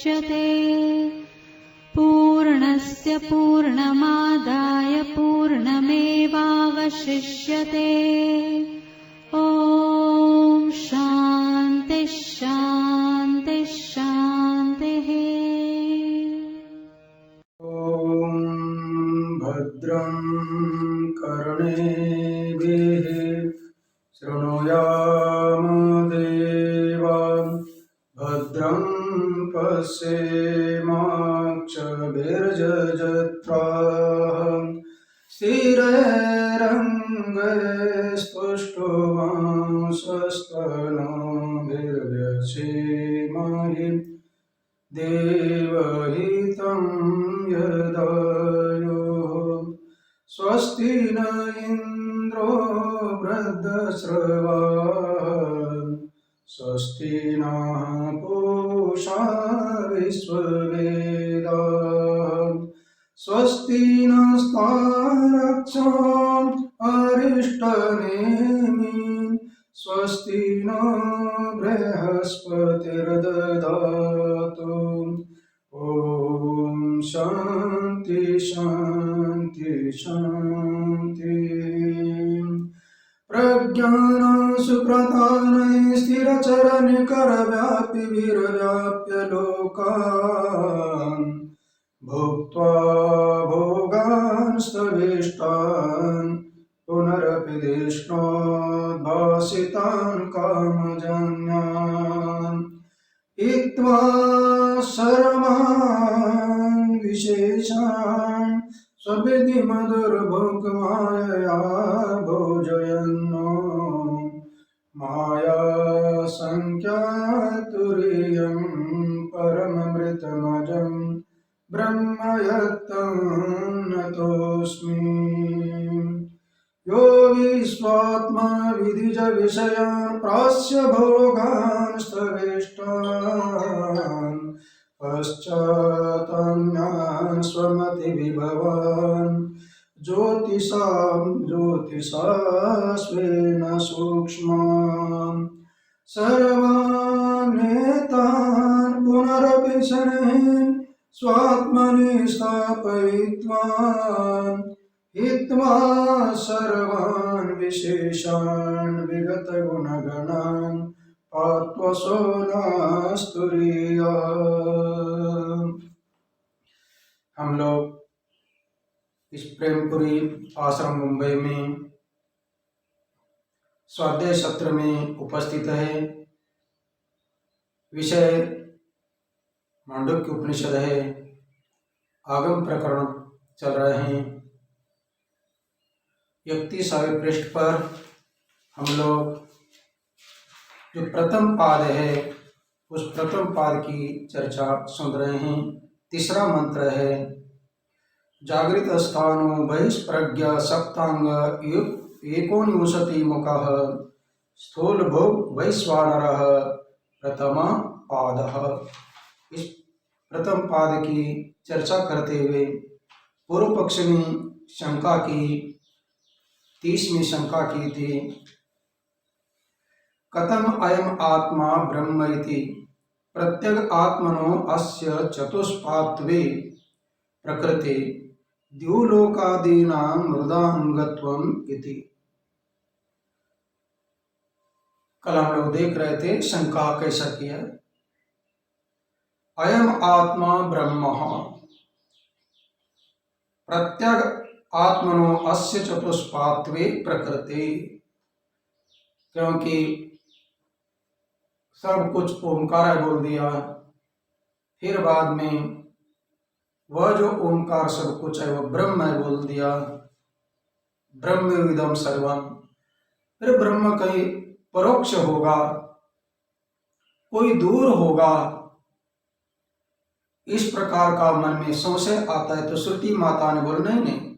मुच्यते। पूर्णस्य पूर्णमादाय पूर्णमेवावशिष्यते। ॐ शान्ति शान्ति शान्तिः। ॐ भद्रं कर्णेभिः शृणुयाम देवान् भद्रं पश्येमाक्षभिर्यजत्राः स्थिरैरङ्गैस्तुष्टुवांसस्तनोभिर्व्यसेमहि देवहितं यदायुः। स्वस्ति न इन्द्रो वृद्धश्रवाः स्वस्ति नः पूषा विश्ववेदाः स्वस्ति नस्तारक्षो अरिष्टनेमिः स्वस्ति न बृहस्पतिर्दधातु। ॐ शान्ति शान्ति शान्ति। प्रज्ञानसुप्रधानैः स्थिरचरनिकरव्यापिभिर्व्याप्य लोकान् भुक्त्वा भोगान् स्थविष्टान् पुनरपि देष्णोद्भासितान् कामजन्यान् हित्वा सर्वान् विशेषान् स्वविधिमधुरभोगमायया भोजयन्नो माया संख्यातुरीयं परममृतमजं ब्रह्म यत्तं नतोऽस्मि। यो विश्वात्मा विधिज विषयान् प्रास्य भोगान् स्थविष्टान् पश्चात्तन्यान् स्वमतिविभवान् ज्योतिषा स्वेन सूक्ष्मान् सर्वानेतान् पुनरपि शनैः स्वात्मनि स्थापयित्वा हित्वा सर्वान् विशेषान् विगतगुणगणान् पात्वसो नास्तुरीयात्। हम लोग इस प्रेमपुरी आश्रम मुंबई में स्वाध्याय सत्र में उपस्थित है। विषय मांडुक्य उपनिषद है। आगम प्रकरण चल रहे हैं। 31वें पृष्ठ पर हम लोग जो प्रथम पाद है उस प्रथम पाद की चर्चा सुन रहे हैं। तीसरा मंत्र है जागृत स्थानो बहिष्प्रज्ञा सप्तांग एकोनविंशति मुखः स्थूल भोग वैश्वानरः प्रथम पादः। इस प्रथम पाद की चर्चा करते हुए पूर्व पक्ष ने शंका की 30वीं शंका की थी। कथम अयम आत्मा ब्रह्म इति प्रत्यग आत्मनो अस्य चतुष्पात्वे प्रकृते द्युलोकादीनां मृदांगत्वम् इति। कल हम लोग देख रहे थे शंका कैसा किया। अयम आत्मा ब्रह्म प्रत्यग आत्मनो अस्य चतुष्पात्वे प्रकृते। क्योंकि सब कुछ ओंकार बोल दिया, फिर बाद में वह जो ओंकार सब कुछ है वह ब्रह्म है बोल दिया। ब्रह्मविदम सर्वम। फिर ब्रह्म कहीं परोक्ष होगा, कोई दूर होगा, इस प्रकार का मन में संशय आता है। तो श्रुति माता ने बोला नहीं,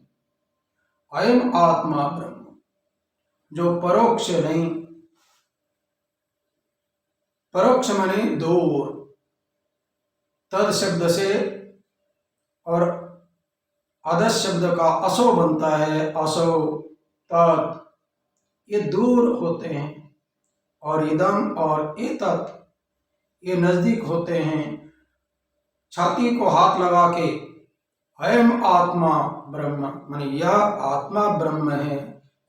अयम आत्मा ब्रह्म, जो परोक्ष नहीं, परोक्ष माने दूर। तद शब्द से और अदस शब्द का असो बनता है। असो तत् ये दूर होते हैं और इदम और एतत् ये नजदीक होते हैं। छाती को हाथ लगा के अयम आत्मा ब्रह्म, माने यह आत्मा ब्रह्म है,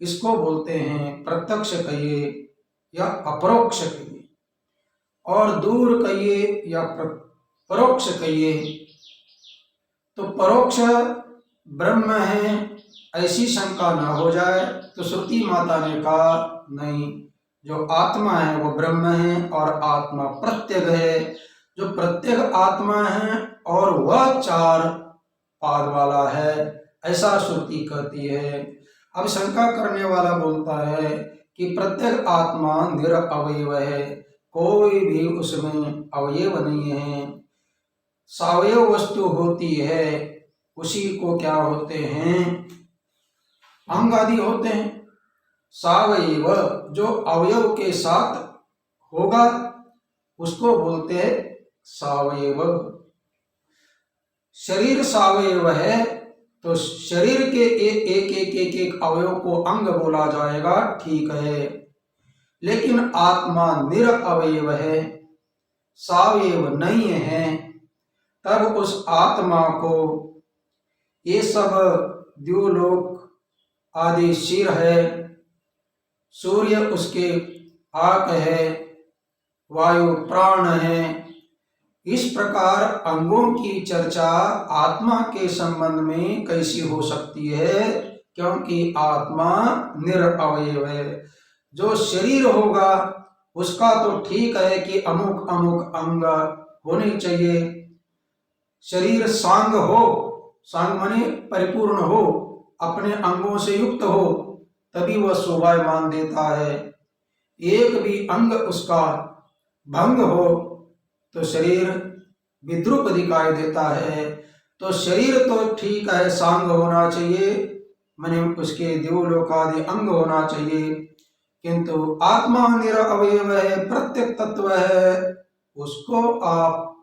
इसको बोलते हैं प्रत्यक्ष कहिए या अपरोक्ष कहिए, और दूर कहिए या परोक्ष कहिए। तो परोक्ष ब्रह्म है ऐसी शंका ना हो जाए तो श्रुति माता ने कहा नहीं, जो आत्मा है वो ब्रह्म है और आत्मा प्रत्यग है। जो प्रत्यग आत्मा है और वह 4 पाद वाला है, ऐसा श्रुति कहती है। अब शंका करने वाला बोलता है कि प्रत्येक आत्मा निरअवयव है, कोई भी उसमें अवयव नहीं है। सावयव वस्तु होती है, उसी को क्या होते हैं, अंग आदि होते हैं। सावयव जो अवयव के साथ होगा उसको बोलते हैं सावयव। शरीर सावयव है तो शरीर के एक अवयव को अंग बोला जाएगा, ठीक है। लेकिन आत्मा निरअवयव है, सावयव नहीं है, तब उस आत्मा को ये सब द्युलोक आदि सिर है, सूर्य उसके आंख है, वायु प्राण है, इस प्रकार अंगों की चर्चा आत्मा के संबंध में कैसी हो सकती है, क्योंकि आत्मा निरअवयव है। जो शरीर होगा उसका तो ठीक है कि अमुक अमुक अंग होने चाहिए, शरीर सांग हो, सांग माने परिपूर्ण हो, अपने अंगों से युक्त हो, तभी वह शोभायमान देता है। एक भी अंग उसका भंग हो तो शरीर विद्रूप दिखाई देता है। तो शरीर तो ठीक है, सांग होना चाहिए, माने उसके द्युलोक आदि अंग होना चाहिए, किंतु आत्मा निरअवयव है, प्रत्येक तत्व है, उसको आप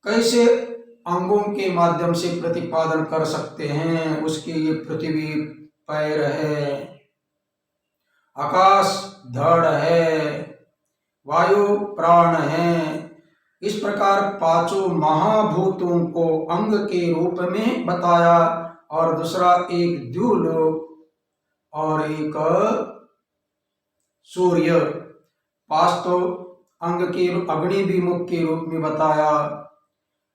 कैसे अंगों के माध्यम से प्रतिपादन कर सकते हैं। उसके ये पृथ्वी पैर है, आकाश धड़ है, वायु प्राण है, इस प्रकार 5 महाभूतों को अंग के रूप में बताया। और दूसरा एक द्युलोक और एक सूर्य, 5 तो अंग के अग्नि भी मुख के रूप में बताया,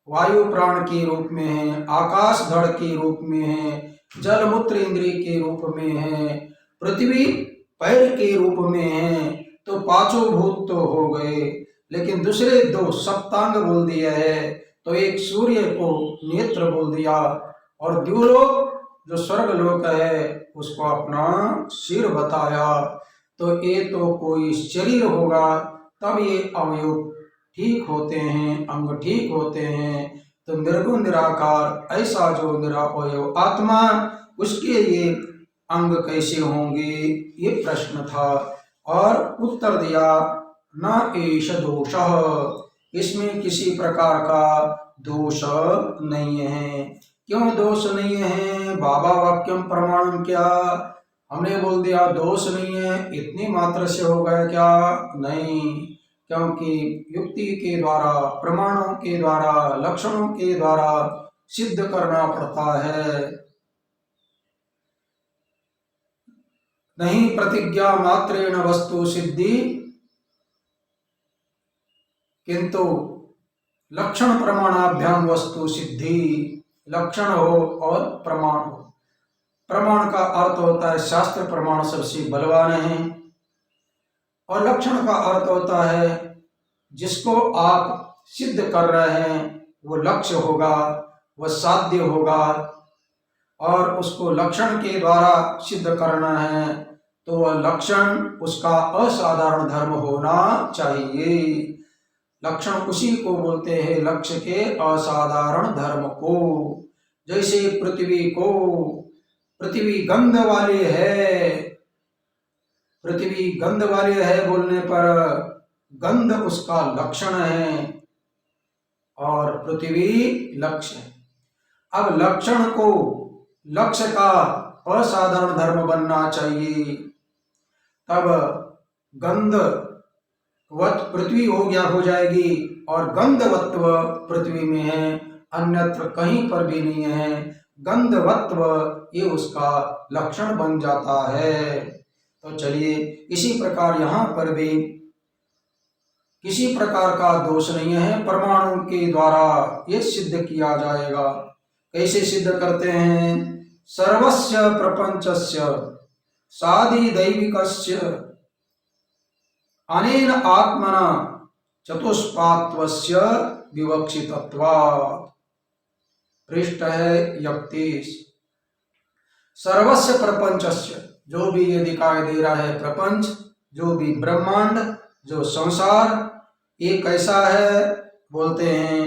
वायु प्राण के रूप में है, आकाश धड़ के रूप में है, जल मूत्र इंद्रिय के रूप में है, पृथ्वी पैर के रूप में है। तो 5 भूत तो हो गए, लेकिन दूसरे 2 सप्तांग बोल दिया है। तो एक सूर्य को नेत्र बोल दिया, और द्युलोक जो स्वर्ग लोक है उसको अपना सिर बताया। तो ये तो कोई शरीर होगा तब ये अवयव ठीक होते हैं, अंग ठीक होते हैं। तो निर्गुण निराकार ऐसा जो निरावयव आत्मा, उसके ये अंग कैसे होंगे, ये प्रश्न था। और उत्तर दिया न एष दोषः, इसमें किसी प्रकार का दोष नहीं है। क्यों दोष नहीं है? बाबा वाक्यम प्रमाणम, क्या हमने बोल दिया दोष नहीं है, इतनी मात्र से हो गया क्या? नहीं, क्योंकि युक्ति के द्वारा, प्रमाणों के द्वारा, लक्षणों के द्वारा सिद्ध करना पड़ता है। नहीं प्रतिज्ञा मात्रेण वस्तु सिद्धि, किंतु लक्षण प्रमाणाभ्याम वस्तु सिद्धि। लक्षण हो और प्रमाण हो। प्रमाण का अर्थ होता है शास्त्र प्रमाण सबसे बलवान है, और लक्षण का अर्थ होता है जिसको आप सिद्ध कर रहे हैं वो लक्ष्य होगा, वह साध्य होगा, और उसको लक्षण के द्वारा सिद्ध करना है तो वह लक्षण उसका असाधारण धर्म होना चाहिए। लक्षण उसी को बोलते हैं, लक्ष्य के असाधारण धर्म को। जैसे पृथ्वी गंध वाली है, पृथ्वी गंध वाली है बोलने पर गंध उसका लक्षण है और पृथ्वी लक्ष्य है। अब लक्षण को लक्ष्य का असाधारण धर्म बनना चाहिए, तब गंध वत पृथ्वी हो जाएगी, और गंधवत्व पृथ्वी में है, अन्यत्र कहीं पर भी नहीं है। गंधवत्व ये उसका लक्षण बन जाता है। तो चलिए इसी प्रकार यहाँ पर भी किसी प्रकार का दोष नहीं है, परमाणु के द्वारा ये सिद्ध किया जाएगा। कैसे सिद्ध करते हैं? सर्वस्य प्रपंचस्य साधिदैविकस्य अनेन आत्मना चतुष्पात्वस्य विवक्षितत्वात्। पृष्ठ है 31। सर्वस्य प्रपंचस्य, जो भी ये दिखाई दे रहा है प्रपंच, जो भी ब्रह्मांड, जो संसार, ये कैसा है? बोलते हैं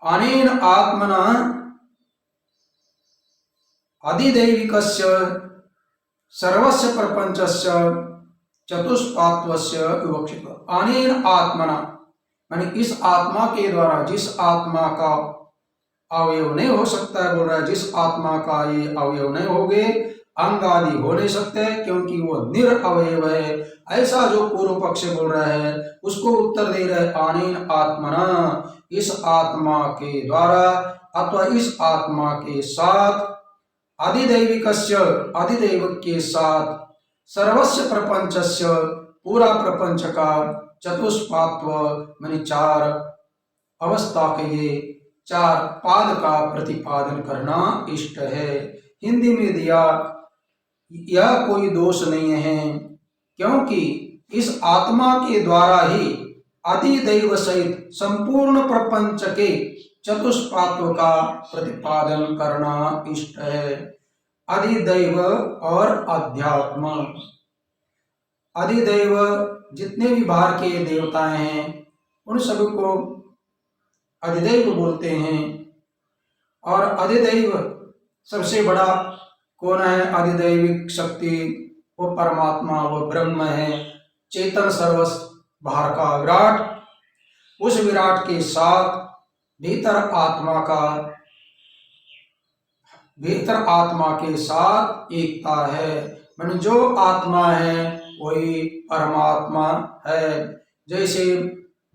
अनेन आत्मना अधिदैविकस्य सर्वस्य प्रपंचस्य चतुष्पात्वस्य विवक्षित। अनेन आत्मना माने इस आत्मा के द्वारा, जिस आत्मा का अवयव नहीं हो सकता है, बोल रहा है जिस आत्मा का ये अवयव नहीं होंगे, अंग आदि हो नहीं सकते क्योंकि वो निरअवयव है, ऐसा जो पूर्व पक्ष बोल रहा है उसको उत्तर दे रहे अनेन आत्मना, इस आत्मा के द्वारा अथवा इस आत्मा के साथ, अधिदैविकस्य अधिदैवक के साथ, सर्वस्य प्रपंचस्य पूरा प्रपंच का, चतुष्पात्व माने चार अवस्था के ये चार पाद का प्रतिपादन करना इष्ट है। हिंदी में दिया यह कोई दोष नहीं है, क्योंकि इस आत्मा के द्वारा ही अधिदैव सहित संपूर्ण प्रपंच के चतुष्पात्व का प्रतिपादन करना इष्ट है। अधिदैव और अध्यात्म, अधिदैव जितने भी बाहर के देवताएं हैं उन सभी को अधिदैव बोलते हैं। और अधिदैव सबसे बड़ा कौन है? अधिदैविक शक्ति वो परमात्मा, वो ब्रह्म है, चेतन सर्वस्व बाहर का विराट, उस विराट के साथ भीतर आत्मा के साथ एकता है। माने जो आत्मा है वही परमात्मा है। जैसे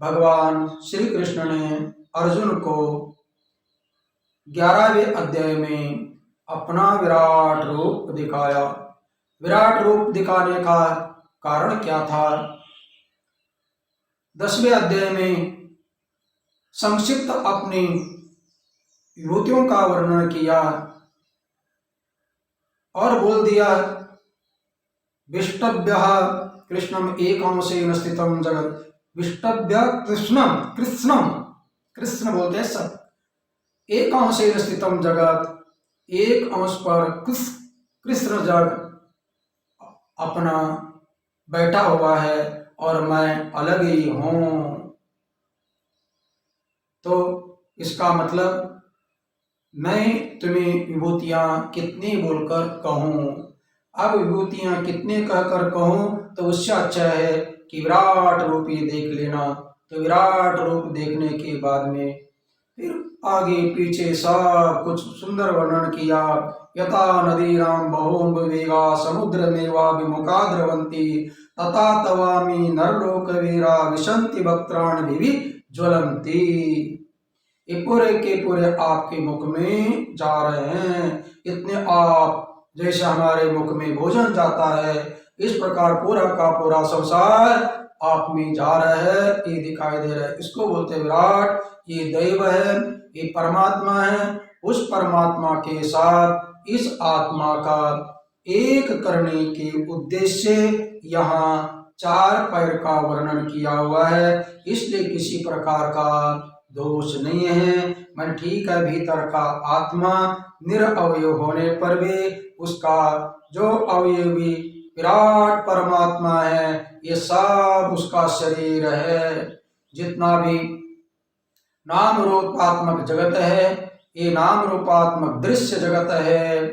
भगवान श्री कृष्ण ने अर्जुन को 11वें अध्याय में अपना विराट रूप दिखाया। विराट रूप दिखाने का कारण क्या था? 10वें अध्याय में संक्षिप्त अपनी विभूतियों का वर्णन किया और बोल दिया विष्टभ्य कृष्णम एकांशेन स्थितम जगत। विष्टभ्य कृष्णम, कृष्ण बोलते हैं सब। एकांशेन स्थितम जगत, एक अंश पर कृष्ण जग अपना बैठा हुआ है और मैं अलग ही हूं। तो इसका मतलब मैं तुम्हें विभूतियां कितनी बोलकर कहूं। अब विभूतियां कितने कहकर कहूं तो उससे अच्छा है कि विराट रूप ही देख लेना। तो विराट रूप देखने के बाद में फिर आगे पीछे सब कुछ सुंदर वर्णन किया। यथा नदीनां बहून् वेगा समुद्रमेवा विमुखा द्रवन्ति तथा तवामि नरलोकवीरा विशन्ति वक्त्राणि विज्वलन्ति। ये पूरे के पूरे आपके मुख में जा रहे हैं। इतने आप जैसे हमारे मुख में भोजन जाता है, इस प्रकार पूरा का पूरा संसार आप में जा रहा है, ये दिखाई दे रहा है। इसको बोलते विराट। ये दैव है, ये परमात्मा है। उस परमात्मा के साथ इस आत्मा का एक करने के उद्देश्य यहाँ 4 पैर का वर्णन किया हुआ है, इसलिए किसी प्रकार का दोष नहीं है। मन ठीक है, भीतर का आत्मा निरअवयव होने पर भी उसका जो अवयवी विराट परमात्मा है, ये सब उसका शरीर है। जितना भी नाम रूपात्मक जगत है, ये नाम रूपात्मक दृश्य जगत है,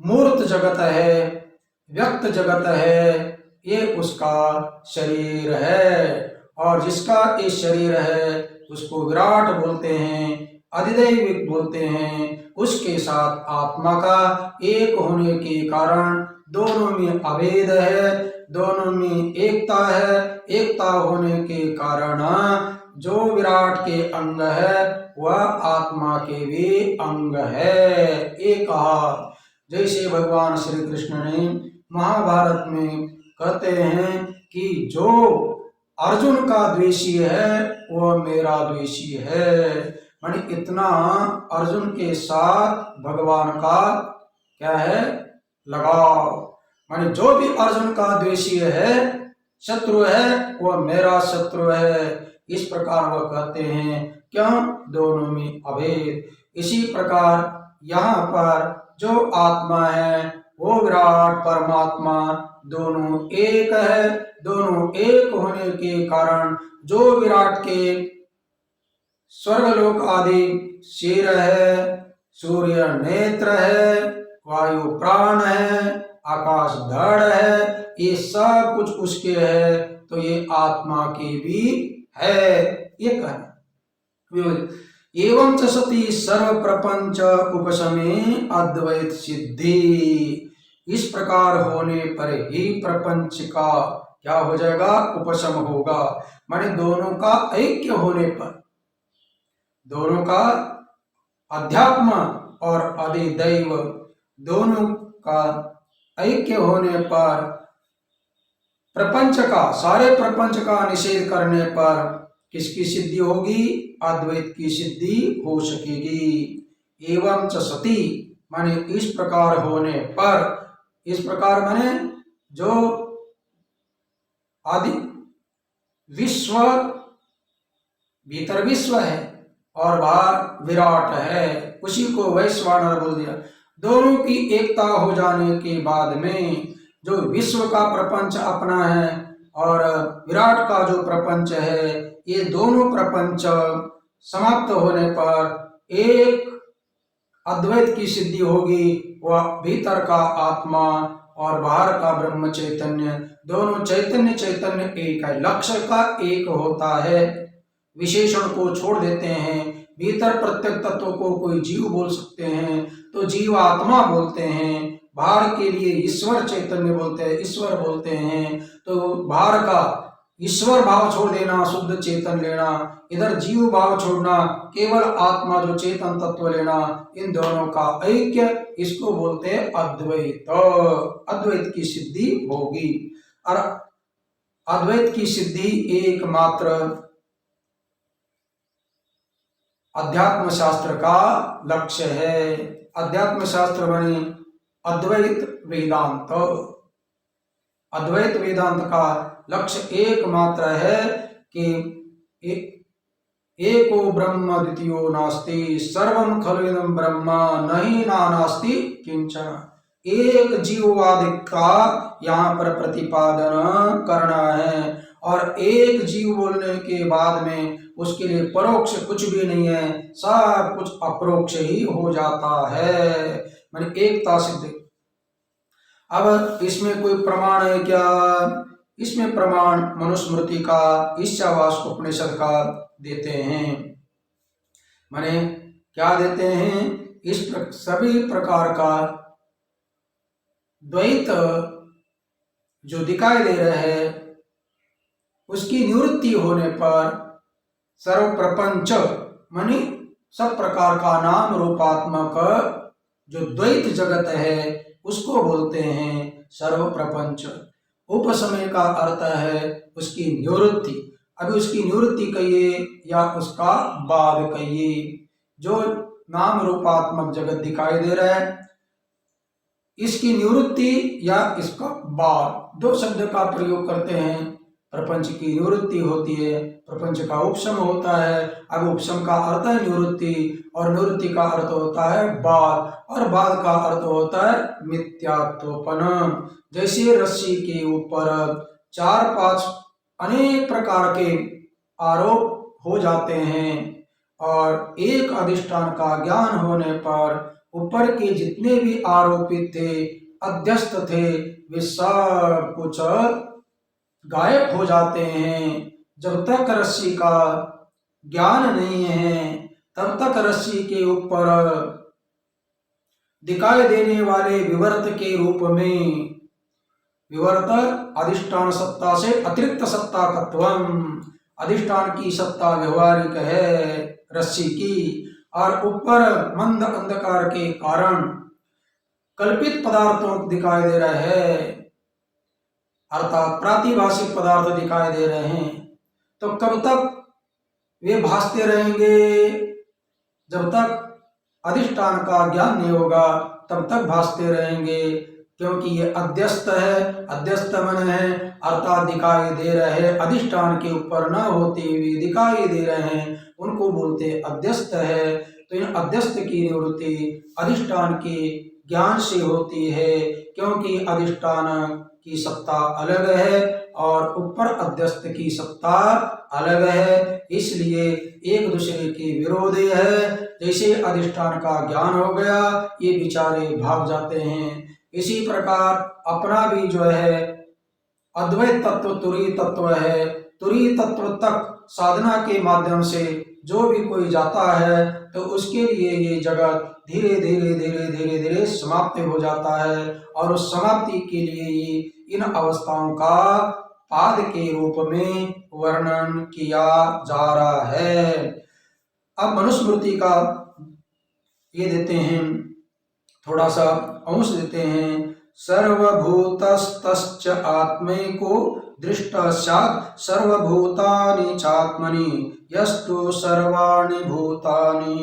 मूर्त जगत है, व्यक्त जगत है, ये उसका शरीर है। और जिसका ये शरीर है उसको विराट बोलते हैं, अधिदैविक बोलते हैं। उसके साथ आत्मा का एक होने के कारण दोनों में अभेद है। दोनों में एकता है। एकता होने के कारण जो विराट के अंग है वह आत्मा के भी अंग है। ये कहा। जैसे भगवान श्री कृष्ण ने महाभारत में कहते हैं कि जो अर्जुन का द्वेषी है वह मेरा द्वेषी है। माने इतना अर्जुन के साथ भगवान का क्या है, लगाव। माने जो भी अर्जुन का द्वेषी है, शत्रु है, वह मेरा शत्रु है। इस प्रकार वह कहते हैं। क्यों? दोनों में अभेद। इसी प्रकार यहाँ पर जो आत्मा है वो विराट परमात्मा दोनों एक है। दोनों एक होने के कारण जो विराट के स्वर्गलोक आदि सिर है, सूर्य नेत्र है, वायु प्राण है, आकाश धड़ है, ये सब कुछ उसके है, तो ये आत्मा के भी है। ये कहना। एवं च सती सर्व प्रपंच उपशमे अद्वैत सिद्धि। इस प्रकार होने पर ही प्रपंच का क्या हो जाएगा, उपशम होगा। माने दोनों का ऐक्य होने पर, दोनों का अध्यात्म और अधिदैव दोनों का ऐक्य होने पर प्रपंच का, सारे प्रपंच का निषेध करने पर किसकी सिद्धि होगी, अद्वैत की सिद्धि हो सकेगी। एवं च सती माने इस प्रकार होने पर, इस प्रकार माने जो आदि विश्व, भीतर विश्व है और बाहर विराट है, उसी को वैश्वानर बोल दिया। दोनों की एकता हो जाने के बाद में जो विश्व का प्रपंच अपना है और विराट का जो प्रपंच है, ये दोनों प्रपंच समाप्त होने पर एक अद्वैत की सिद्धि होगी। वह भीतर का आत्मा और बाहर का ब्रह्म चैतन्य, दोनों चैतन्य चैतन्य एक है। लक्ष्य का एक होता है, विशेषण को छोड़ देते हैं। भीतर प्रत्येक तत्व को कोई जीव बोल सकते हैं तो जीव आत्मा बोलते हैं, बाहर के लिए ईश्वर चैतन्य बोलते हैं, ईश्वर बोलते हैं। तो बाहर का ईश्वर भाव छोड़ देना, शुद्ध चेतन लेना, इधर जीव भाव छोड़ना, केवल आत्मा जो चेतन तत्व लेना, इन दोनों का ऐक्य, इसको बोलते हैं अद्वैत। अद्वैत की सिद्धि होगी और अद्वैत की सिद्धि एकमात्र अध्यात्म शास्त्र का लक्ष्य है। अध्यात्म शास्त्र माने अद्वैत वेदांत। अद्वैत वेदांत का लक्ष्य एकमात्र है कि एको ब्रह्म द्वितीयो नास्ति, सर्वं खलु इदं ब्रह्म नहि नानास्ति किंचन। एक जीववाद का यहाँ पर प्रतिपादन करना है और एक जीव बोलने के बाद में उसके लिए परोक्ष कुछ भी नहीं है, सब कुछ अपरोक्ष ही हो जाता है। माने एकता सिद्ध। अब इसमें कोई प्रमाण है क्या? इसमें प्रमाण मनुस्मृति का, ईशावास उपनिषद का देते हैं। माने क्या देते हैं? इस सभी प्रकार का द्वैत जो दिखाई दे रहे हैं उसकी निवृत्ति होने पर सर्व प्रपंच माने सब प्रकार का नाम रूपात्मक जो द्वैत जगत है उसको बोलते हैं सर्व प्रपंच। उपशमय का अर्थ है उसकी निवृत्ति। अभी उसकी निवृत्ति कहिए या उसका बाद कहिए। जो नाम रूपात्मक जगत दिखाई दे रहा है इसकी निवृत्ति या इसका बाद, दो शब्द का प्रयोग करते हैं। प्रपंच की निवृत्ति होती है, प्रपंच का उपशम होता है। अब उपशम का अर्थ है निवृत्ति और निवृत्ति का अर्थ होता है बाद, और बाद का अर्थ होता है मिथ्यात्वपन। जैसे रस्सी के ऊपर 4-5 अनेक प्रकार के आरोप हो जाते हैं और एक अधिष्ठान का ज्ञान होने पर ऊपर के जितने भी आरोपित थे, अध्यस्त थे, वे सब कुछ गायब हो जाते हैं। जब तक रस्सी का ज्ञान नहीं है तब तक रस्सी के ऊपर दिखाई देने वाले विवर्त के रूप में विवर्त अधिष्ठान सत्ता से अतिरिक्त सत्ता तत्वम, अधिष्ठान की सत्ता व्यवहारिक है रस्सी की, और ऊपर मंद अंधकार के कारण कल्पित पदार्थों दिखाई दे रहे हैं, अर्थात प्रातिभाषिक पदार्थ दिखाई दे रहे हैं। तो कब तक वे भासते रहेंगे? जब तक अधिष्ठान का ज्ञान नहीं होगा तब तक भासते रहेंगे, क्योंकि ये अध्यस्त है, अध्यस्त मन है, अर्थात दिखाई दे रहे हैं, अधिष्ठान के ऊपर न होते हुए दिखाई दे रहे हैं, उनको बोलते अध्यस्त है। तो इन अध्यस्त की निवृत्ति अधिष्ठान के ज्ञान से होती है, क्योंकि अधिष्ठान की सत्ता अलग है और ऊपर अध्यस्त की सत्ता अलग है, इसलिए एक दूसरे के विरोधी है। जैसे अधिष्ठान का ज्ञान हो गया, ये बेचारे भाग जाते हैं। इसी प्रकार अपना भी जो है अद्वैत तत्व तुरीय तत्व है, तुरीय तत्व तक साधना के माध्यम से जो भी कोई जाता है तो उसके लिए ये जगत धीरे धीरे धीरे धीरे धीरे समाप्त हो जाता है, और उस समाप्ति के लिए ही इन अवस्थाओं का पाद के रूप में वर्णन किया जा रहा है। अब मनुस्मृति का ये देते हैं, थोड़ा सा अंश देते हैं। सर्वभूतस्तश्च आत्मैको दृष्टस्यात् सर्वभूतानि चात्मनि यस्तु सर्वाणि भूतानि।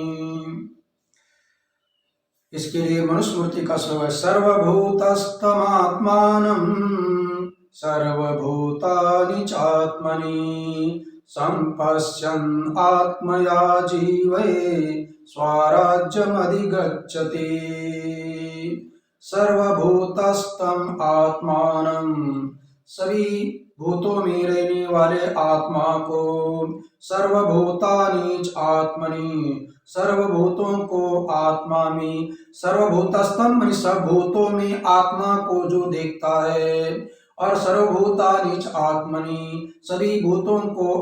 इसके लिए मनुस्मृति का श्लोक है, सर्वभूतस्तमात्मानं सर्वभूतानि चात्मनि संपश्यन् आत्मया जीवे स्वराज्यमधिगच्छति। सर्वभूतस्थम आत्मानं, सभी भूतों में रहने वाले आत्मा को, सर्वभूतानि आत्मनि, सर्वभूतों को आत्मा में, सर्वभूतस्थम माने सब भूतों में आत्मा को जो देखता है, और सर्वभूतानि आत्मनि, सभी भूतों को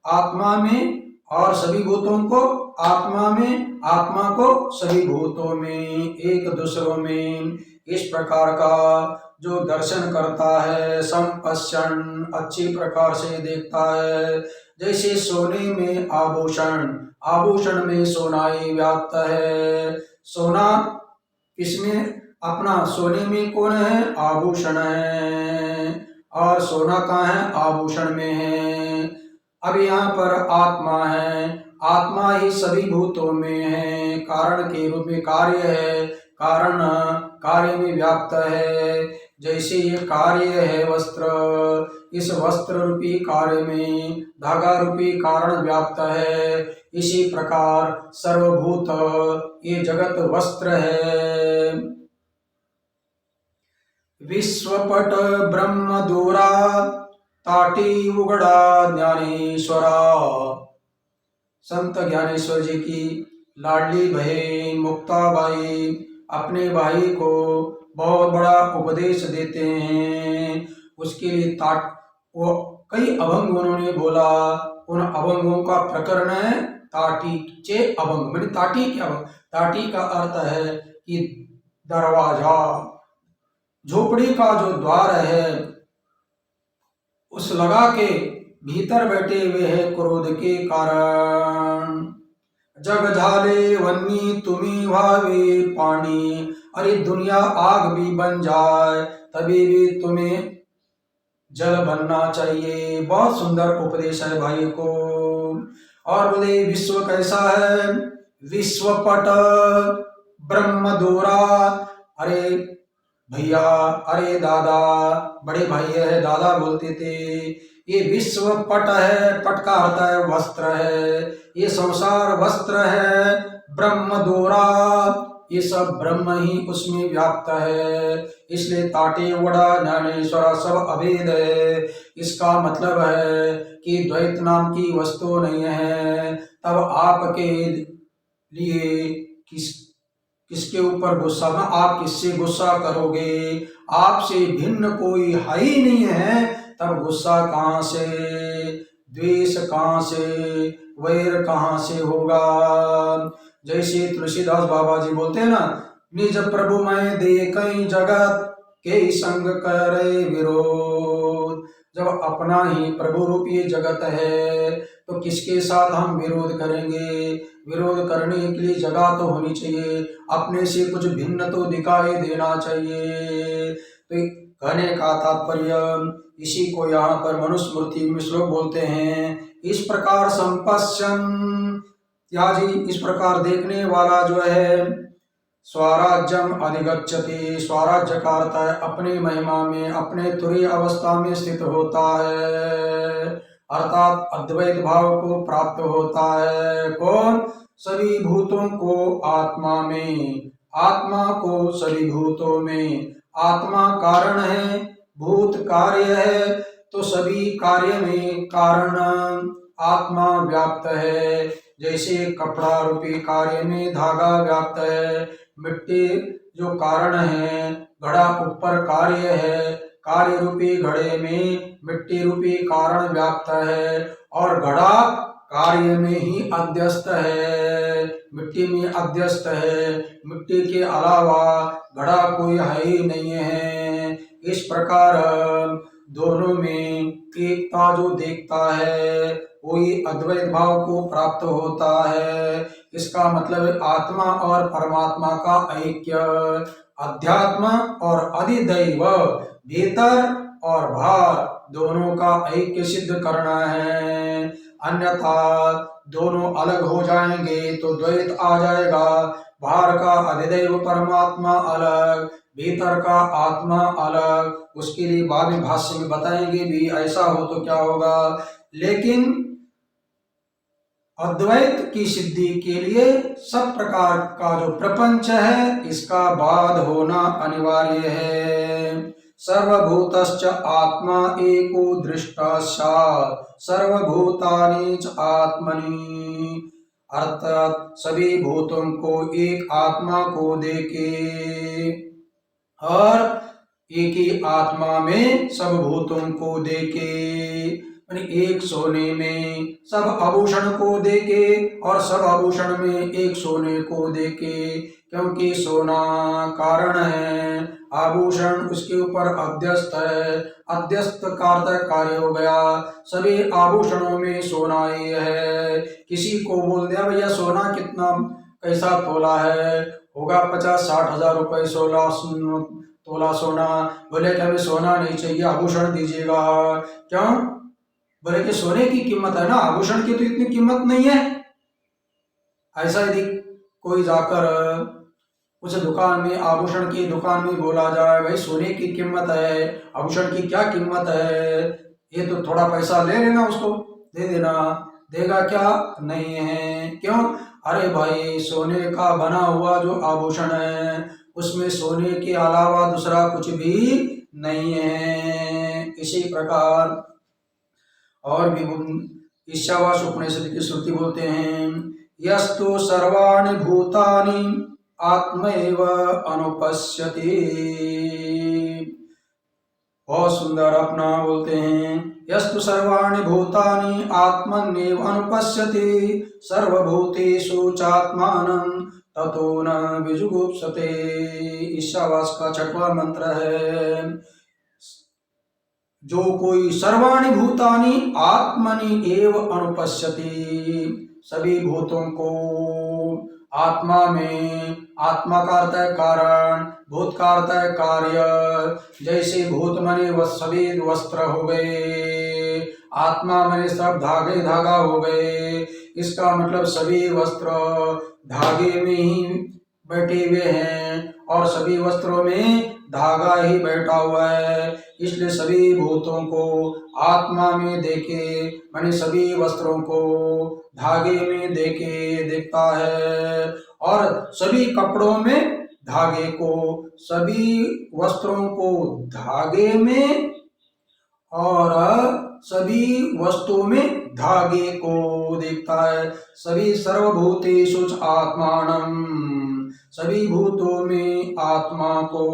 आत्मा में, और सभी भूतों को आत्मा में, आत्मा को सभी भूतों में, एक दूसरों में। इस प्रकार का जो दर्शन करता है, संपश्यन, अच्छी प्रकार से देखता है। जैसे सोने में आभूषण, आभूषण में सोनाई व्याप्त है। सोना किसमें? अपना सोने में कौन है? आभूषण है, और सोना कहाँ है? आभूषण में है। अब यहाँ पर आत्मा है, आत्मा ही सभी भूतों में है, कारण के रूप में कार्य है, कारण कार्य में व्याप्त है। जैसे ये कार्य है वस्त्र, इस वस्त्र रूपी कार्य में धागा रूपी कारण व्याप्त है, इसी प्रकार सर्वभूत ये जगत वस्त्र है। विश्वपट ब्रह्म दूरा ताटी उगड़ा ज्ञानेश्वरा। संत ज्ञानेश्वर जी की लाडली बहन मुक्ताबाई अपने भाई को बहुत बड़ा उपदेश देते हैं। उसके लिए वो कई अभंग उन्होंने बोला। उन अभंगों का प्रकरण है ताटी चे अभंग। मैंने ताटी क्या? ताटी का अर्थ है कि दरवाजा, झोपड़ी का जो द्वार है उस लगा के भीतर बैठे हुए हैं क्रोध के कारण। जग झाले वन्नी तुम्ही भावे पानी, अरे दुनिया आग भी बन जाए तभी भी तुम्हें जल बनना चाहिए। बहुत सुंदर उपदेश है भाई को। और बोले विश्व कैसा है? विश्वपट ब्रह्म दूरा। अरे भैया, अरे दादा, बड़े भाई है दादा बोलते थे। ये विश्व पट है, पट का अर्थ है वस्त्र है, ये संसार वस्त्र है। ब्रह्म दोरा, ये सब ब्रह्म ही उसमें व्याप्त है, इसलिए ताटे वड़ा ज्ञानेश्वर सब अभेद है। इसका मतलब है कि द्वैत नाम की वस्तु नहीं है। तब आपके लिए किसके ऊपर गुस्सा? आप किससे गुस्सा करोगे? आपसे भिन्न कोई है ही नहीं है, तब गुस्सा कहाँ से, द्वेष कहाँ से, वैर कहाँ से होगा? जैसे तुलसीदास बाबा जी बोलते हैं ना, निज प्रभु मैं देखई जगत के संग करे विरोध। जब अपना ही प्रभु रूपी जगत है तो किसके साथ हम विरोध करेंगे? विरोध करने के लिए जगह तो होनी चाहिए, अपने से कुछ भिन्न तो दिखाई देना चाहिए। तो कहने का तात्पर्य इसी को यहाँ पर मनुस्मृति में श्लोक बोलते हैं, इस प्रकार संपश्यन् त्याजी, इस प्रकार देखने वाला जो है स्वराज्यम अधिगच्छति, स्वराज्य का अर्थ है अपनी महिमा में, अपने तुरीय अवस्था में स्थित होता है, अर्थात अद्वैत भाव को प्राप्त होता है। कौन? सभी भूतों को आत्मा में, आत्मा को सभी भूतों में। आत्मा कारण है, भूत कार्य है, तो सभी कार्य में कारण आत्मा व्याप्त है। जैसे कपड़ा रूपी कार्य में धागा व्याप्त है, मिट्टी जो कारण है, घड़ा ऊपर कार्य है, कार्य रूपी घड़े में मिट्टी रूपी कारण व्याप्त है, और घड़ा कार्य में ही अध्यस्त है, मिट्टी में अध्यस्त है, मिट्टी के अलावा घड़ा कोई है ही नहीं है। इस प्रकार दोनों में एकता जो देखता है वही अद्वैत भाव को प्राप्त होता है। इसका मतलब आत्मा और परमात्मा का ऐक्य, अध्यात्म और अधिदैव, भीतर और बाहर दोनों का ऐक्य सिद्ध करना है। अन्यथा दोनों अलग हो जाएंगे तो द्वैत आ जाएगा। बाहर का अधिदैव परमात्मा अलग, भीतर का आत्मा अलग। उसके लिए बाद में भाष्य में बताएंगे भी ऐसा हो तो क्या होगा। लेकिन अद्वैत की सिद्धि के लिए सब प्रकार का जो प्रपंच है इसका बाध होना अनिवार्य है। सर्वभूतश्च आत्मा एको दृष्टा स्यात् सर्वभूतानि च आत्मनि, अर्थात सभी भूतों को एक आत्मा को देखे और एक ही आत्मा में सब भूतों को देखे। एक सोने में सब आभूषण को देखे और सब आभूषण में एक सोने को देखे, क्योंकि सोना कारण है, आभूषण उसके ऊपर अध्यस्त है, अध्यस्त कार्य हो गया। सभी आभूषणों में सोना ही है। किसी को बोल दिया भैया सोना कितना कैसा तोला है, होगा 50-60 हजार रुपए तोला सोना। बोले कि हमें सोना नहीं चाहिए, आभूषण दीजिएगा। क्यों? बोले कि सोने की कीमत है ना, आभूषण की तो इतनी कीमत नहीं है। ऐसा यदि कोई जाकर उस दुकान में, आभूषण की दुकान में बोला जाए भाई सोने की कीमत है, आभूषण की क्या कीमत है, ये तो थोड़ा पैसा ले लेना, उसको दे देना। देगा क्या? नहीं है। क्यों? अरे भाई सोने का बना हुआ जो आभूषण है उसमें सोने के अलावा दूसरा कुछ भी नहीं है। इसी प्रकार और भी ईशावास उपनिषद की श्रुति बोलते हैं, यस्तु सर्वाणि भूतानि आत्मैव अनुपश्यति। बहुत सुंदर अपना बोलते हैं, यस्तु सर्वाणि भूतानि आत्मन्येव अनुपश्यति सर्वभूतेषु चात्मानं ततो न विजुगुप्सते। ईशावास का 6वां मंत्र है। जो कोई सर्वाणि भूतानि आत्मनि एव अनुपश्यति, सभी भूतों को आत्मा में, आत्मा का अर्थ है कारण, भूत का अर्थ है कार्य। जैसे भूत मने सभी वस्त्र हो गए, आत्मा मने सब धागे धागा हो गए। इसका मतलब सभी वस्त्र धागे में ही बैठे हुए हैं और सभी वस्त्रों में धागा ही बैठा हुआ है। इसलिए सभी भूतों को आत्मा में देखे, माने सभी वस्त्रों को धागे में देखता है, और सभी कपड़ों में धागे को, सभी वस्त्रों को धागे में और सभी वस्तुओं में धागे को देखता है। सभी सर्वभूतेषु आत्मानं, सभी भूतों में आत्मा को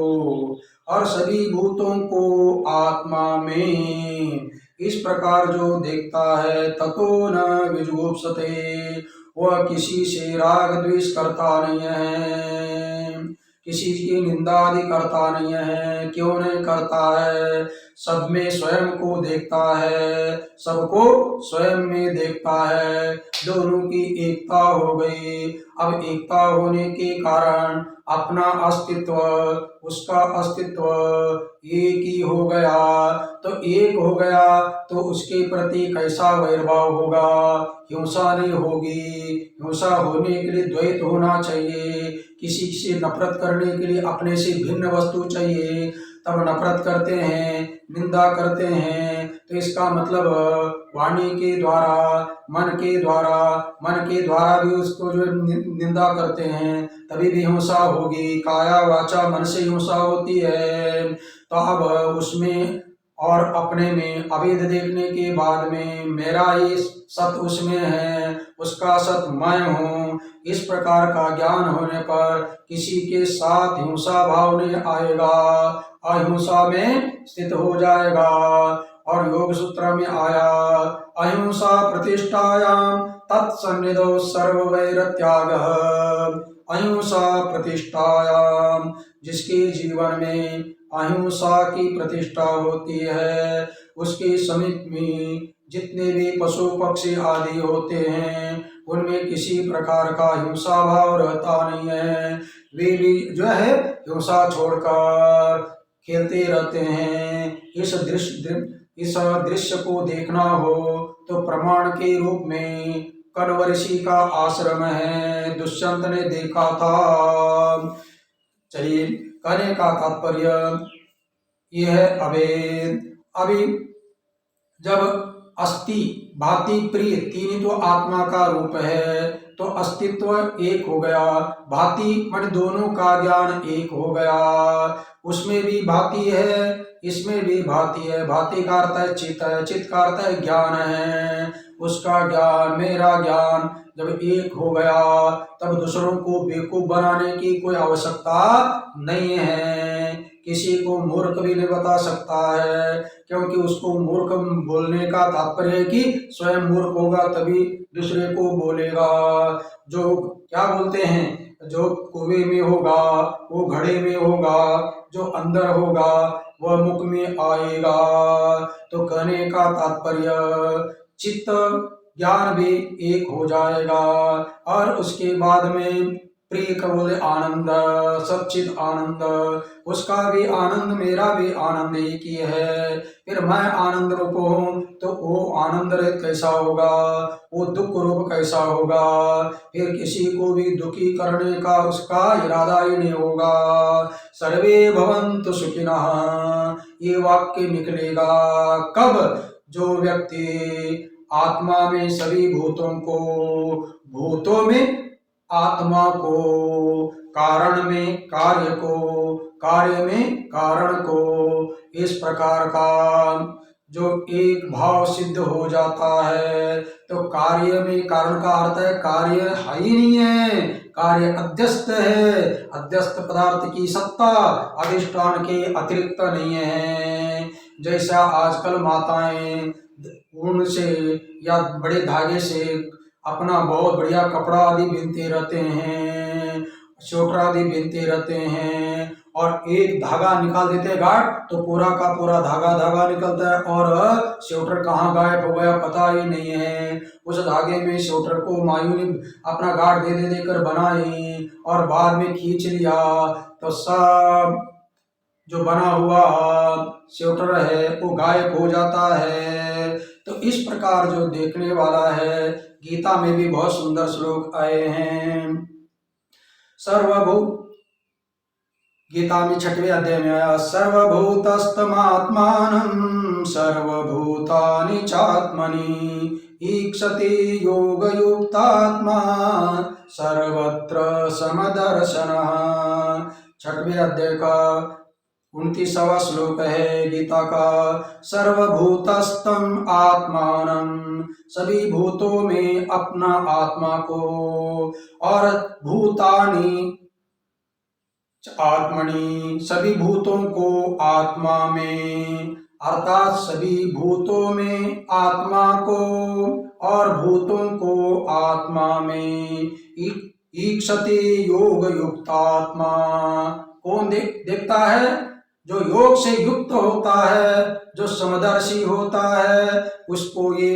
और सभी भूतों को आत्मा में। इस प्रकार जो देखता है ततो न विजुगुप्सते, वह किसी से राग द्वेष करता नहीं है, किसी की निंदा आदि करता नहीं है। क्यों नहीं करता है? सब में स्वयं को देखता है, सबको स्वयं में देखता है। दोनों की एकता हो गई। अब एकता होने के कारण अपना अस्तित्व, उसका अस्तित्व एक ही हो गया। तो एक हो गया तो उसके प्रति कैसा वैरभाव होगा? हिंसा नहीं होगी। हिंसा होने के लिए द्वैत होना चाहिए। किसी से नफरत करने के लिए अपने से भिन्न वस्तु चाहिए, तब नफरत करते हैं, निंदा करते हैं। तो इसका मतलब वाणी के द्वारा, मन के द्वारा भी उसको जो निंदा करते हैं, तभी भी हिंसा होगी। काया वाचा मन से हिंसा होती है। तो अब उसमें और अपने में अभेद देखने के बाद में मेरा ही सत उसमें है, उसका सत मैं हूँ, इस प्रकार का ज्ञान होने पर किसी के साथ हिंसा भाव नहीं आएगा, अहिंसा में स्थित हो जाएगा। और योग सूत्र में आया, अहिंसा प्रतिष्ठायाम तत्सन्निधौ सर्ववैर त्यागः। अहिंसा प्रतिष्ठायाम, जिसके जीवन में अहिंसा की प्रतिष्ठा होती है, उसके समीप में जितने भी पशु पक्षी आदि होते हैं, उनमें किसी प्रकार का हिंसा भाव रहता नहीं है। वे भी जो है हिंसा छोड़कर खेलते रहते हैं। इस दृश्य को देखना हो तो प्रमाण के रूप में कण्व ऋषि का आश्रम है, दुष्यंत ने देखा था। चलिए, कहने का तात्पर्य यह है अभी जब अस्थि भाति प्रिय तीन तो आत्मा का रूप है, तो अस्तित्व एक हो गया। भाति मन दोनों का ज्ञान एक हो गया। उसमें भी भाति है, इसमें भी भाति है। भाति का अर्थ है चित्त है, चित्त का अर्थ है ज्ञान है। उसका ज्ञान, मेरा ज्ञान जब एक हो गया, तब दूसरों को बेवकूफ बनाने की कोई आवश्यकता नहीं है। किसी को मूर्ख भी नहीं बता सकता है, क्योंकि उसको मूर्ख बोलने का तात्पर्य है कि स्वयं मूर्ख होगा तभी दूसरे को बोलेगा। जो क्या बोलते हैं, जो कुएं में होगा वो घड़े में होगा, जो अंदर होगा वह मुख में आएगा। तो कहने का तात्पर्य चित्त ज्ञान भी एक हो जाएगा। और उसके बाद में प्रिय का बोले आनंद, सच्चित आनंद, उसका भी आनंद मेरा भी आनंद एक ही है। फिर मैं आनंद रूप हूँ तो वो आनंद रहित कैसा होगा, वो दुख रूप कैसा होगा। फिर किसी को भी दुखी करने का उसका इरादा ही नहीं होगा। सर्वे भवन्तु सुखिनः, ये वाक्य निकलेगा कब? जो व्यक्ति आत्मा में सभी भूतों को, भूतों में आत्मा को, कारण में कार्य को, कार्य में कारण को, इस प्रकार का जो एक भाव सिद्ध हो जाता है, तो कार्य में कारण का अर्थ है कार्य है ही नहीं है, कार्य अध्यस्त है। अध्यस्त पदार्थ की सत्ता अधिष्ठान के अतिरिक्त नहीं है। जैसा आजकल माताएं ऊन से या बड़े धागे से अपना बहुत बढ़िया कपड़ा आदि बिनते रहते हैं, स्वेटर आदि बिनते रहते हैं, और एक धागा निकाल देते हैं गाढ़, तो पूरा का पूरा धागा निकलता है, और स्वेटर कहाँ गायब हो गया पता ही नहीं है। उस धागे में स्वेटर को मायू ने अपना गाढ़ दे देकर बनाई और बाद में खींच लिया, तो सब जो बना हुआ स्वेटर है वो गायब हो जाता है। तो इस प्रकार जो देखने वाला है, गीता में भी बहुत सुंदर श्लोक आए हैं। सर्वभूत, गीता में 6वें अध्याय में आया, सर्वभूतस्थमात्मानं सर्वभूतानि चात्मनि ईक्षते योगयुक्तात्मा सर्वत्र समदर्शनः। 6वें अध्याय का 29वां श्लोक है गीता का। सर्वभूतस्थम आत्मानं, सभी भूतों में अपना आत्मा को, और भूतानि आत्मनि, सभी भूतों को आत्मा में, अर्थात सभी भूतों में आत्मा को और भूतों को आत्मा में ईक्षते योग युक्तात्मा। कौन देखता है? जो योग से युक्त होता है, जो समदर्शी होता है, उसको ये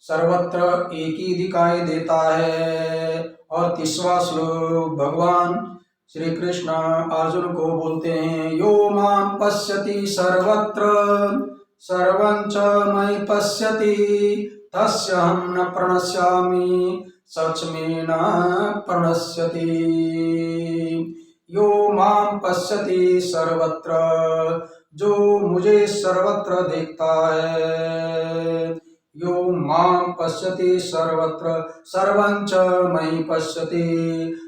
सर्वत्र एक ही दिखाई देता है। और 30वां श्लोक भगवान श्री कृष्ण अर्जुन को बोलते हैं, यो मां पश्यति सर्वत्र सर्वं च मयि पश्यति तस्यहं न प्रणश्यामि सच में न प्रणश्यति। यो मां पश्यति सर्वत्र, जो मुझे सर्वत्र देखता है। यो मां पश्यति सर्वत्र सर्वं च मयि पश्यति,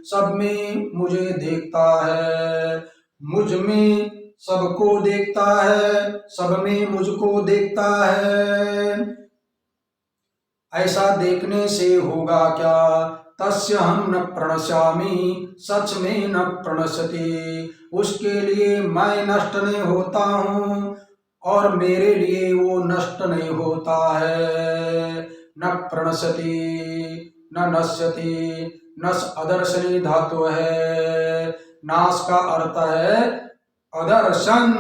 सब में मुझे देखता है, मुझ में सबको देखता है, सब में मुझको देखता है। ऐसा देखने से होगा क्या? तस्य हम न प्रणश्यामि, सच में न प्रणश्यति, उसके लिए मैं नष्ट नहीं होता हूँ और मेरे लिए वो नष्ट नहीं होता है। न प्रणश्यति न नश्यति, नश अदर्शनी धातु है, नाश का अर्थ है अदर्शन,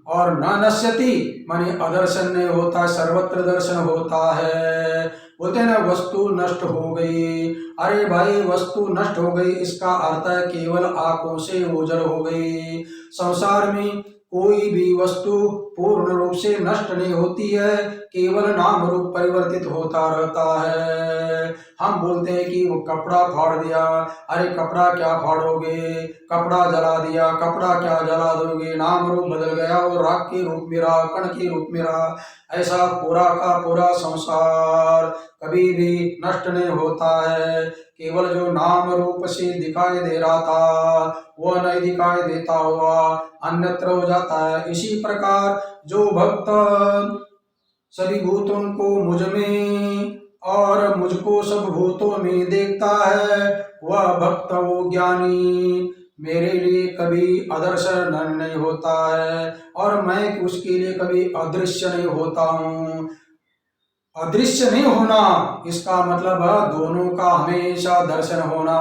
और न नश्यति माने अदर्शन नहीं होता, सर्वत्र दर्शन होता है। बोलते हैं ना वस्तु नष्ट हो गई, अरे भाई वस्तु नष्ट हो गई इसका अर्थ है केवल आंखों से ओझल हो गई। संसार में कोई भी वस्तु पूर्ण रूप से नष्ट नहीं होती है, केवल नाम रूप परिवर्तित होता रहता है। हम बोलते हैं कि वो कपड़ा फाड़ दिया, अरे कपड़ा क्या फाड़ोगे, कपड़ा जला दिया, कपड़ा क्या जला दोगे, नाम रूप बदल गया, वो राख के रूप में रहा, कण के रूप में रहा। ऐसा पूरा का पूरा संसार कभी भी नष्ट नहीं होता है, केवल जो नाम रूप से दिखाई दे रहा था वह नहीं दिखाई देता हुआ अन्यत्र हो जाता है। इसी प्रकार जो भक्त सभी भूतों को मुझ में और मुझको सब भूतों में देखता है, वह भक्त वो ज्ञानी मेरे लिए कभी अदर्शन नहीं होता है और मैं उसके लिए कभी अदृश्य नहीं होता हूँ। अदृश्य नहीं होना इसका मतलब है दोनों का हमेशा दर्शन होना।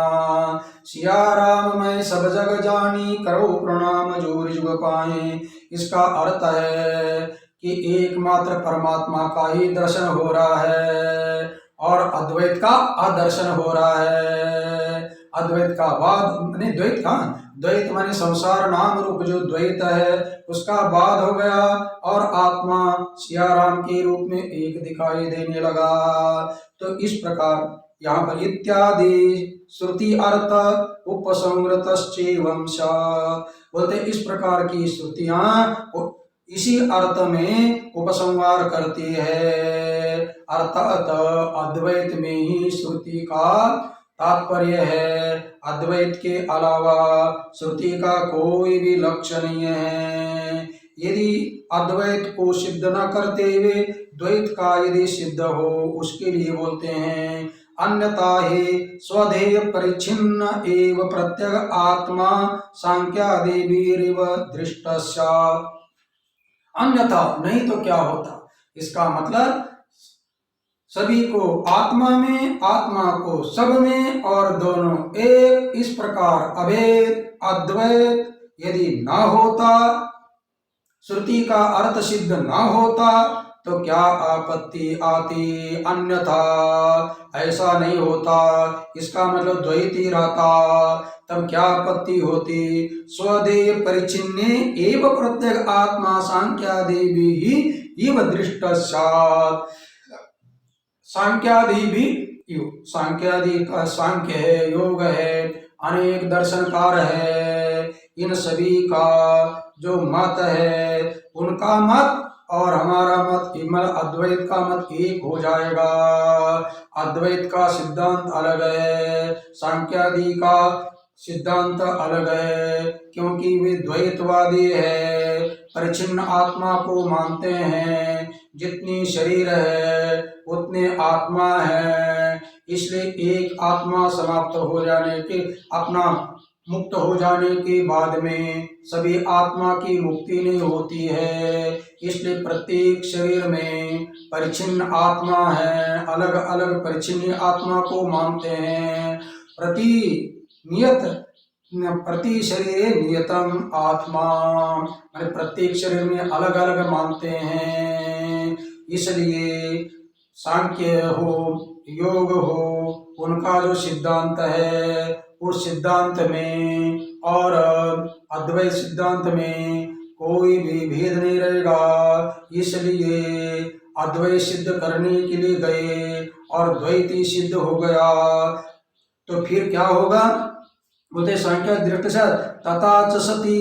सिया राम मैं सब जग जानी, करो प्रणाम जोर जुग पाए। इसका अर्थ है कि एकमात्र परमात्मा का ही दर्शन हो रहा है और अद्वैत का अदर्शन हो रहा है। अद्वैत का बाद माने द्वैत का, द्वैत माने संसार नाम रूप जो द्वैत है उसका बाद हो गया और आत्मा सिया राम के रूप में एक दिखाई देने लगा। तो इस प्रकार यहाँ पर इत्यादि श्रुति अर्थ उपसंहृतश्चैवं स, बोलते इस प्रकार की श्रुतियां इसी अर्थ में उपसंहार करती है, अर्थात अद्वैत में ही श्रुति का तात्पर्य है। अद्वैत के अलावा श्रुति का कोई भी लक्ष्य नहीं है। यदि अद्वैत को सिद्ध न करते हुए द्वैत का यदि सिद्ध हो उसके लिए बोलते हैं अन्यथा ही स्वधेय परिच्छिन्न एव प्रत्यग आत्मा सांख्यादिभिरिव दृष्टस्य। अन्यथा नहीं तो क्या होता, इसका मतलब सभी को आत्मा में, आत्मा को सब में और दोनों एक, इस प्रकार अभेद अद्वैत यदि ना होता, श्रुति का अर्थ सिद्ध ना होता तो क्या आपत्ति आती, अन्यथा ऐसा नहीं होता, इसका मतलब द्वैत ही रहता तब क्या आपत्ति होती। स्वदेह परिचिन्ने एव प्रत्येक आत्मा सांख्यादि ही इव दृष्टस्यात्। सांख्यादि भी योग, सांख्यादि का सांख्य है, योग है, अनेक दर्शनकार है, इन सभी का जो मत है उनका मत और हमारा मत केवल अद्वैत का मत एक हो जाएगा। अद्वैत का सिद्धांत अलग है, सांख्यादि का सिद्धांत अलग है, क्योंकि वे द्वैतवादी है, परिच्छिन्न आत्मा को मानते हैं। जितनी शरीर है उतने आत्मा है, इसलिए एक आत्मा समाप्त हो जाने के, अपना मुक्त हो जाने के बाद में सभी आत्मा की मुक्ति नहीं होती है। इसलिए प्रत्येक शरीर में परिच्छिन्न आत्मा है, अलग अलग परिच्छिन्न आत्मा को मानते हैं। प्रति नियत प्रति शरीर नियतम आत्मा, माने प्रत्येक शरीर में अलग अलग मानते हैं। इसलिए सांख्य हो, योग हो, उनका जो सिद्धांत है उस सिद्धांत में और अद्वैत सिद्धांत में कोई भी भेद नहीं रहेगा। इसलिए अद्वैत सिद्ध करने के लिए गए और द्वैती सिद्ध हो गया तो फिर क्या होगा? बोलते सांख्य दृष्टि तथा च सति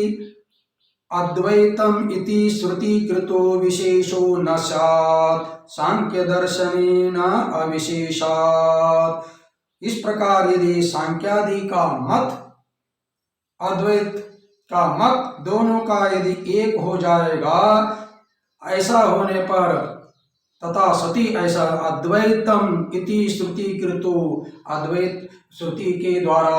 अद्वैतम इति श्रुतिकृतो विशेषो न स्यात् सांख्य दर्शनेन अविशेषात्। इस प्रकार यदि सांख्यादि का मत अद्वैत का मत दोनों का यदि एक हो जाएगा, ऐसा होने पर तथा सती ऐसा अद्वैतम इति श्रुतिकृतो, अद्वैत श्रुति के द्वारा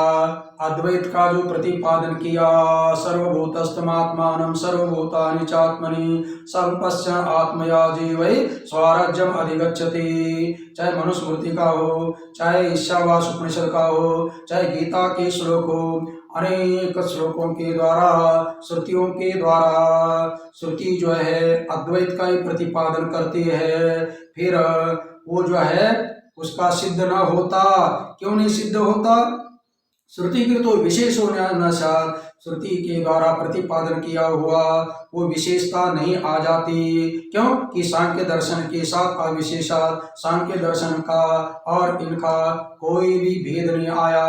अद्वैत का जो प्रतिपादन किया, सर्वभूतस्थमात्मानं सर्वभूतानि चात्मनि संपश्य आत्मया जीवै स्वराज्यम अधिगच्छति। चाहे मनुस्मृति का हो, चाहे ईशावास उपनिषद का हो, चाहे गीता के श्लोक हो, अनेक श्लोकों के द्वारा, श्रुतियों के द्वारा श्रुति जो है अद्वैत का ही प्रतिपादन करती है। फिर वो जो है उसका सिद्ध न होता। क्यों नहीं सिद्ध होता? श्रुति की तो विशेष होने न साथ श्रुति के द्वारा प्रतिपादन किया हुआ वो विशेषता नहीं आ जाती। क्यों कि सांख्य दर्शन के साथ अविशेषा, सांख्य दर्शन का और इनका कोई भी भेद नहीं आया,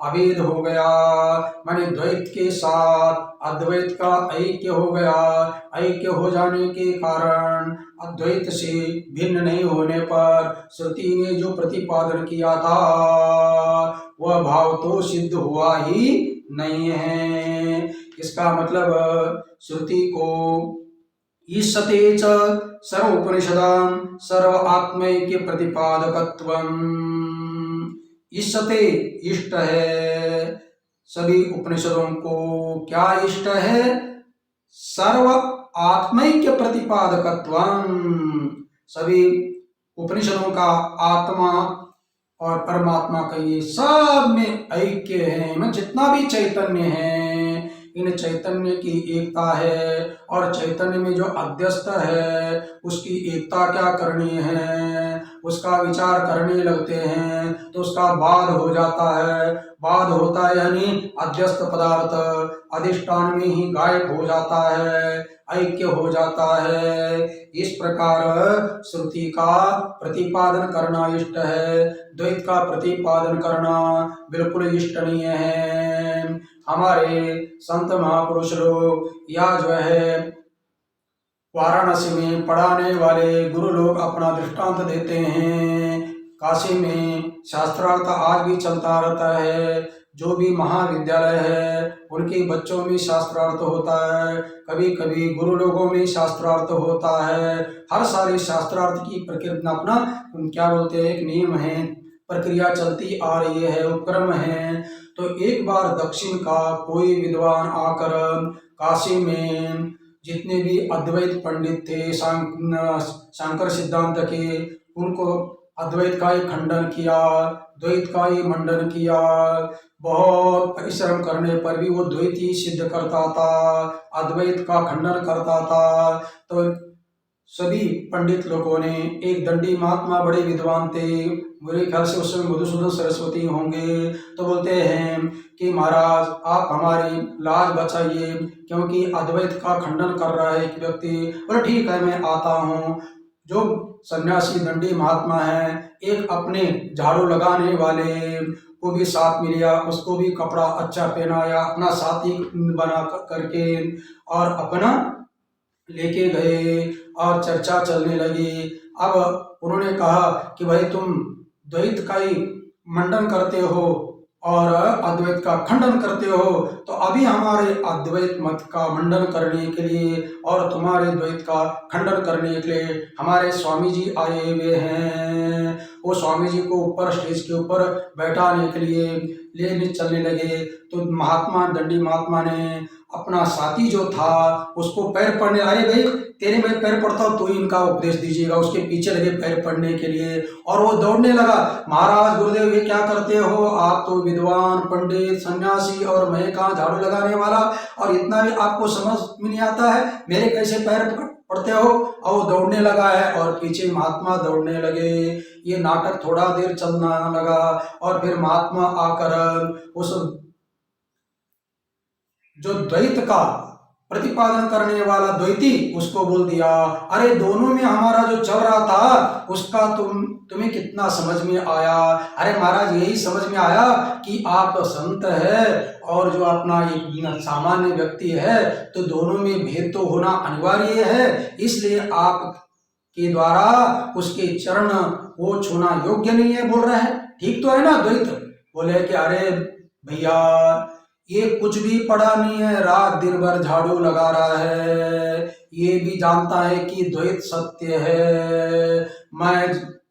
अभेद हो गया। माने द्वैत के साथ अद्वैत का ऐक्य हो गया। ऐक्य हो जाने के कारण अद्वैत से भिन्न नहीं होने पर श्रुति ने जो प्रतिपादन किया था वह भाव तो सिद्ध हुआ ही नहीं है। इसका मतलब श्रुति को ईशते च सर्व उपनिषदां सर्व आत्मैक्य प्रतिपादकत्वम, ईशते इष्ट है सभी उपनिषदों को। क्या इष्ट है? सर्व आत्मैक्य प्रतिपादकत्वम, सभी उपनिषदों का आत्मा और परमात्मा का ये सब में ऐक्य है। मैं जितना भी चैतन्य है इन चैतन्य की एकता है और चैतन्य में जो अध्यस्त है उसकी एकता क्या करनी है, उसका विचार करने लगते हैं तो उसका बाध हो जाता है। बाध होता है यानी अध्यस्त पदार्थ अधिष्ठान में ही गायब हो जाता है, ऐक्य हो जाता है। इस प्रकार श्रुति का प्रतिपादन करना इष्ट है, द्वैत का प्रतिपादन करना बिल्कुल इष्ट नहीं है। हमारे संत महापुरुष लोग या जो है वाराणसी में पढ़ाने वाले गुरु लोग अपना दृष्टांत देते हैं। काशी में शास्त्रार्थ आज भी चलता रहता है। जो भी महाविद्यालय है उनके बच्चों में शास्त्रार्थ होता है, कभी कभी गुरु लोगों में शास्त्रार्थ होता है। हर सारी शास्त्रार्थ की प्रक्रिया अपना क्या बोलते हैं एक नियम है, प्रक्रिया चलती आ रही है, उपक्रम है। तो एक बार दक्षिण का कोई विद्वान आकर काशी में जितने भी अद्वैत पंडित थे शंकर सिद्धांत के, उनको अद्वैत का ही खंडन किया, द्वैत का ही मंडन किया। बहुत परिश्रम करने पर भी वो द्वैत ही सिद्ध करता था, अद्वैत का खंडन करता था। तो सभी पंडित लोगों ने, एक दंडी महात्मा बड़े विद्वान थे, मेरे ख्याल से उस समय मधुसूदन सरस्वती होंगे, तो बोलते हैं कि महाराज आप हमारी लाज बचाइए क्योंकि अद्वैत का खंडन कर रहा है एक व्यक्ति। बोले ठीक है मैं आता हूँ। जो सन्यासी दंडी महात्मा है, एक अपने झाड़ू लगाने वाले को भी साथ में लिया, उसको भी कपड़ा अच्छा पहनाया, अपना साथी बना करके और अपना लेके गए और चर्चा चलने लगी। अब उन्होंने कहा कि भाई तुम द्वैत का ही मंडन करते हो और अद्वैत का खंडन करते हो, तो अभी हमारे अद्वैत मत का मंडन करने के लिए और तुम्हारे द्वैत का खंडन करने के लिए हमारे स्वामी जी आए हुए हैं। वो स्वामी जी को ऊपर स्टेज के ऊपर बैठाने के लिए लेने चलने लगे। तो महात्मा दंडी महात्मा ने अपना साथी जो था उसको पैर पड़ने, अरे भाई तेरे मैं पैर पड़ता हूँ तो ही इनका उपदेश दीजिएगा, उसके पीछे लगे पैर पड़ने के लिए। और वो दौड़ने लगा, महाराज गुरुदेव ये क्या करते हो, आप तो विद्वान पंडित सन्यासी और मैं कहाँ झाड़ू लगाने वाला, और इतना भी आपको समझ में नहीं आता है, मेरे कैसे पैर पड़ते हो। और वो दौड़ने लगा है और पीछे महात्मा दौड़ने लगे। ये नाटक थोड़ा देर चलना लगा और फिर महात्मा आकर उस जो द्वैत का प्रतिपादन करने वाला द्वैती उसको बोल दिया, अरे दोनों में हमारा जो चल रहा था उसका तुम्हें कितना समझ में आया। अरे महाराज यही समझ में आया कि आप संत है और जो अपना एक सामान्य व्यक्ति है, तो दोनों में भेद तो होना अनिवार्य है, इसलिए आप के द्वारा उसके चरण वो छूना योग्य नहीं है। बोल रहे हैं ठीक तो है ना द्वैत। बोले कि अरे भैया ये कुछ भी पढ़ा नहीं है, रात दिन भर झाड़ू लगा रहा है, ये भी जानता है कि द्वैत सत्य है, मैं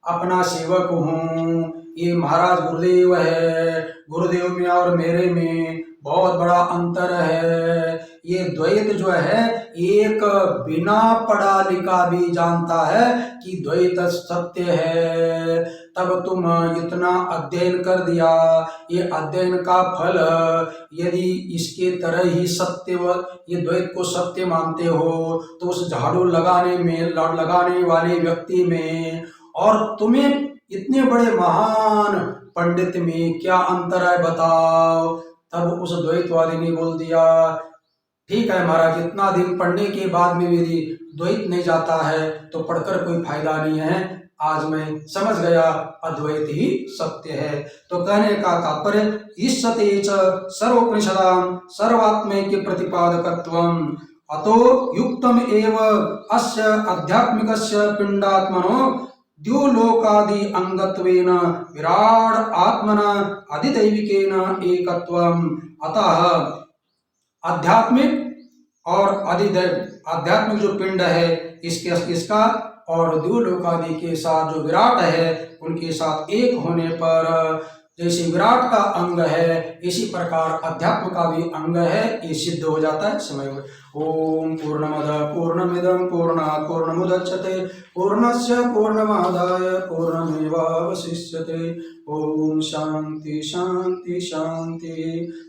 अपना सेवक हूँ, ये महाराज गुरुदेव है, गुरुदेव में और मेरे में बहुत बड़ा अंतर है। ये द्वैत जो है एक बिना पढ़ा लिखा भी जानता है कि द्वैत सत्य है, तब तुम इतना अध्ययन कर दिया, ये अध्ययन का फल यदि इसके तरह ही सत्य ये द्वैत को सत्य मानते हो, तो उस झाड़ू लगाने वाले व्यक्ति में और तुम्हें इतने बड़े महान पंडित में क्या अंतर है बताओ। तब उस द्वैतवादी ने बोल दिया, ठीक है महाराज, इतना दिन पढ़ने के बाद में यदि द्वैत नहीं जाता है तो पढ़कर कोई फायदा नहीं है, आज मैं समझ गया अद्वैत ही सत्य है। तो कहने का तात्पर्य ईश्वते च सर्वोपनिषदां सर्वात्मैक्य प्रतिपादकत्वम् अतो युक्तम एव अस्य आध्यात्मिकस्य पिंडात्मनो द्युलोकादि अंगत्वेन विराट आत्मना अधिदैविकेन एकत्वम्। अतः आध्यात्मिक और आध्यात्मिक जो पिंड है इसका और द्युलोकादि के साथ जो विराट है उनके साथ एक होने पर जैसे विराट का अंग है, इसी प्रकार अध्यात्म का भी अंग है, ये सिद्ध हो जाता है समय में। ओम पूर्णमद पूर्णमिदं पूर्णात् पूर्णमुदच्यते पूर्णस्य पूर्णमादाय पूर्णमेवावशिष्यते। ओम शांति शांति शांति।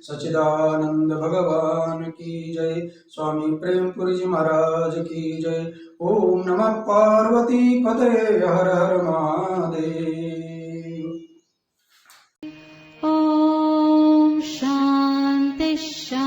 सच्चिदानंद भगवान की जय। स्वामी प्रेमपुरी जी महाराज की जय। ओम नमः पार्वती पते हर हर महादेव। ॐ शान्ति शान्ति।